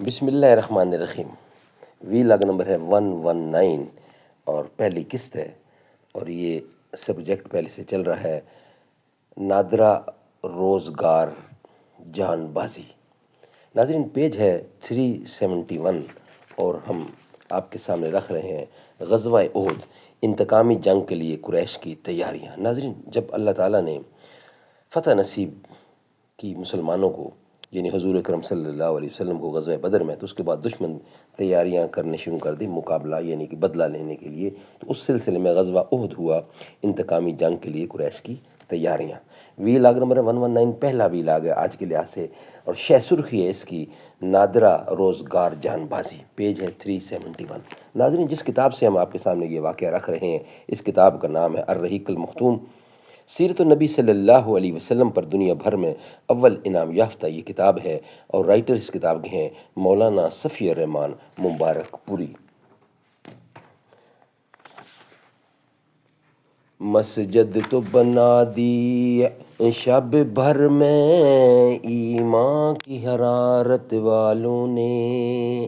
بسم اللہ الرحمن الرحیم۔ وی لاگ نمبر ہے 119 اور پہلی قسط ہے، اور یہ سبجیکٹ پہلے سے چل رہا ہے نادرہ روزگار جان بازی۔ ناظرین، پیج ہے 371 اور ہم آپ کے سامنے رکھ رہے ہیں غزوہ احد، انتقامی جنگ کے لیے قریش کی تیاریاں۔ ناظرین، جب اللہ تعالیٰ نے فتح نصیب کی مسلمانوں کو، یعنی حضور اکرم صلی اللہ علیہ وسلم کو غزوہ بدر میں، تو اس کے بعد دشمن تیاریاں کرنے شروع کر دی، مقابلہ یعنی کہ بدلہ لینے کے لیے۔ تو اس سلسلے میں غزوہ احد ہوا، انتقامی جنگ کے لیے قریش کی تیاریاں۔ وی لاگ نمبر 119 پہلا وی لاگ ہے آج کے لحاظ سے، اور شہ سرخی ہے اس کی نادرہ روزگار جان بازی۔ پیج ہے 371۔ ناظرین، جس کتاب سے ہم آپ کے سامنے یہ واقعہ رکھ رہے ہیں، اس کتاب کا نام ہے الرحیق المختوم، سیرت النبی صلی اللہ علیہ وسلم پر دنیا بھر میں اول انعام یافتہ یہ کتاب ہے، اور رائٹر اس کتاب کے ہیں مولانا صفی الرحمان مبارک پوری۔ مسجد تو بنا دی شب بھر میں ایمان کی حرارت والوں نے،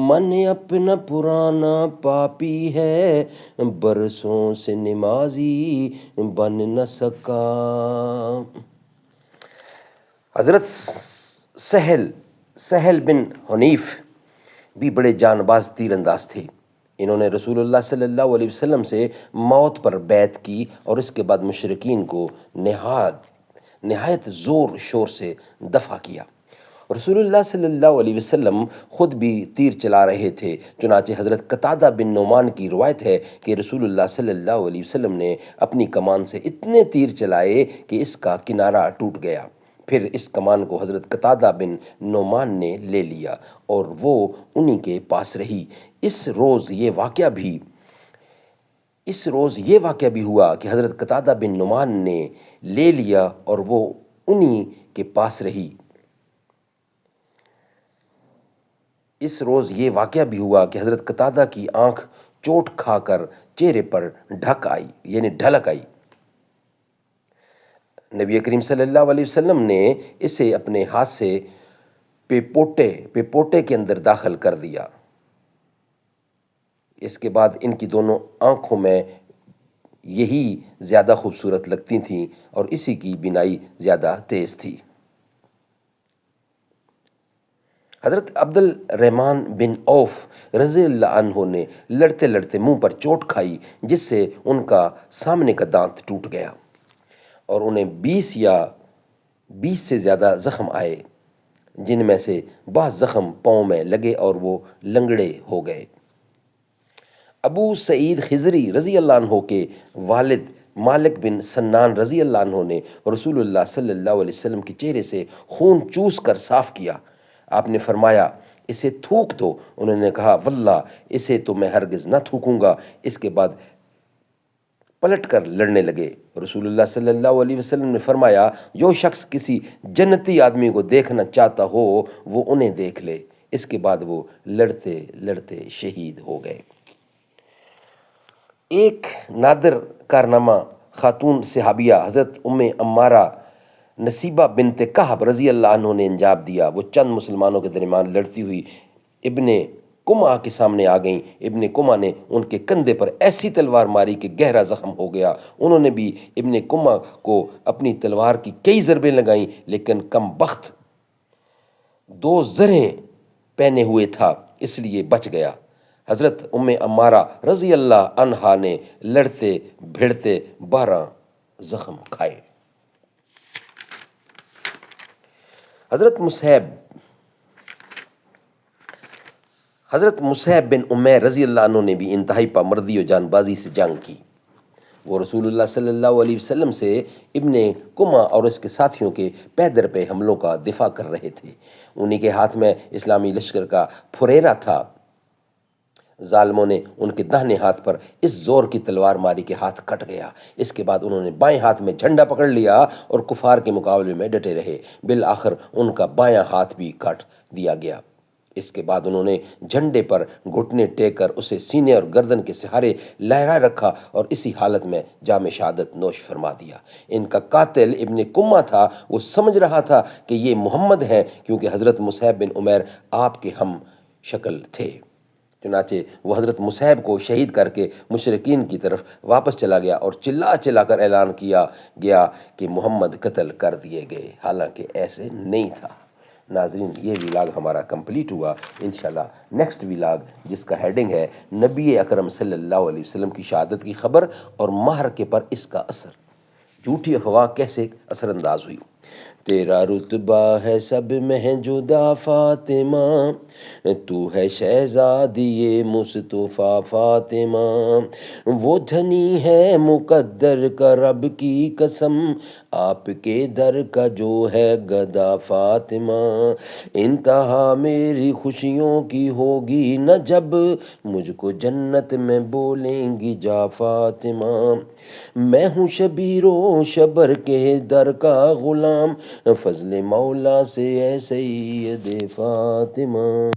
من اپنا پرانا پاپی ہے برسوں سے نمازی بن نہ سکا۔ حضرت سہل بن حنیف بھی بڑے جان باز تیر انداز تھے۔ انہوں نے رسول اللہ صلی اللہ علیہ وسلم سے موت پر بیعت کی، اور اس کے بعد مشرکین کو نہایت زور شور سے دفع کیا۔ رسول اللہ صلی اللہ علیہ وسلم خود بھی تیر چلا رہے تھے، چنانچہ حضرت قتادہ بن نعمان کی روایت ہے کہ رسول اللہ صلی اللہ علیہ وسلم نے اپنی کمان سے اتنے تیر چلائے کہ اس کا کنارہ ٹوٹ گیا۔ پھر اس کمان کو حضرت قتادہ بن نعمان نے لے لیا اور وہ انہی کے پاس رہی۔ اس روز یہ واقعہ بھی ہوا کہ حضرت قتادہ بن نعمان نے لے لیا اور وہ انہی کے پاس رہی۔ اس روز یہ واقعہ بھی ہوا کہ حضرت قتادہ کی آنکھ چوٹ کھا کر چہرے پر ڈھلک آئی۔ نبی کریم صلی اللہ علیہ وسلم نے اسے اپنے ہاتھ سے پوٹے کے اندر داخل کر دیا۔ اس کے بعد ان کی دونوں آنکھوں میں یہی زیادہ خوبصورت لگتی تھیں، اور اسی کی بینائی زیادہ تیز تھی۔ حضرت عبد الرحمن بن عوف رضی اللہ عنہ نے لڑتے لڑتے منہ پر چوٹ کھائی، جس سے ان کا سامنے کا دانت ٹوٹ گیا، اور انہیں 20 سے زیادہ زخم آئے، جن میں سے بعض زخم پاؤں میں لگے اور وہ لنگڑے ہو گئے۔ ابو سعید خضری رضی اللہ عنہ کے والد مالک بن سنان رضی اللہ عنہ نے رسول اللہ صلی اللہ علیہ وسلم کے چہرے سے خون چوس کر صاف کیا۔ آپ نے فرمایا، اسے تھوک دو۔ انہوں نے کہا، واللہ اسے تو میں ہرگز نہ تھوکوں گا۔ اس کے بعد پلٹ کر لڑنے لگے۔ رسول اللہ صلی اللہ علیہ وسلم نے فرمایا، جو شخص کسی جنتی آدمی کو دیکھنا چاہتا ہو وہ انہیں دیکھ لے۔ اس کے بعد وہ لڑتے لڑتے شہید ہو گئے۔ ایک نادر کارنامہ خاتون صحابیہ حضرت ام عمارہ نصیبہ بنت کہب رضی اللہ عنہ نے انجام دیا۔ وہ چند مسلمانوں کے درمیان لڑتی ہوئی ابن کمع کے سامنے آ گئیں۔ ابن کمع نے ان کے کندھے پر ایسی تلوار ماری کہ گہرا زخم ہو گیا۔ انہوں نے بھی ابن کمع کو اپنی تلوار کی کئی ضربیں لگائیں، لیکن کم بخت 2 زرہیں پہنے ہوئے تھا، اس لیے بچ گیا۔ حضرت ام عمارہ رضی اللہ عنہا نے لڑتے بھیڑتے 12 زخم کھائے۔ حضرت مصعب بن عمیر رضی اللہ عنہ نے بھی انتہائی پامردی و جان بازی سے جنگ کی۔ وہ رسول اللہ صلی اللہ علیہ وسلم سے ابن کمع اور اس کے ساتھیوں کے پے در پہ حملوں کا دفاع کر رہے تھے۔ انہی کے ہاتھ میں اسلامی لشکر کا پھریرا تھا۔ ظالموں نے ان کے داہنے ہاتھ پر اس زور کی تلوار ماری کہ ہاتھ کٹ گیا۔ اس کے بعد انہوں نے بائیں ہاتھ میں جھنڈا پکڑ لیا اور کفار کے مقابلے میں ڈٹے رہے۔ بالآخر ان کا بایاں ہاتھ بھی کاٹ دیا گیا۔ اس کے بعد انہوں نے جھنڈے پر گھٹنے ٹیک کر اسے سینے اور گردن کے سہارے لہرائے رکھا اور اسی حالت میں جام شہادت نوش فرما دیا۔ ان کا قاتل ابن کمہ تھا، وہ سمجھ رہا تھا کہ یہ محمد ہیں کیونکہ حضرت مصعب بن عمیر آپ کے ہم شکل تھے۔ چنانچہ وہ حضرت مصعب کو شہید کر کے مشرکین کی طرف واپس چلا گیا اور چلا چلا کر اعلان کیا گیا کہ محمد قتل کر دیے گئے، حالانکہ ایسے نہیں تھا۔ ناظرین، یہ ویلاگ ہمارا کمپلیٹ ہوا۔ انشاءاللہ نیکسٹ ویلاگ جس کا ہیڈنگ ہے نبی اکرم صلی اللہ علیہ وسلم کی شہادت کی خبر اور معرکے پر اس کا اثر، جھوٹی افواہ کیسے اثر انداز ہوئی۔ تیرا رتبہ ہے سب میں جدا فاطمہ، تو ہے شہزادی مصطفیٰ فاطمہ، وہ دھنی ہے مقدر کا رب کی قسم، آپ کے در کا جو ہے گدا فاطمہ، انتہا میری خوشیوں کی ہوگی نہ جب مجھ کو جنت میں بولیں گی جا فاطمہ، میں ہوں شبیر و شبر کے در کا غلام، فضل مولا سے اے سید فاطمہ۔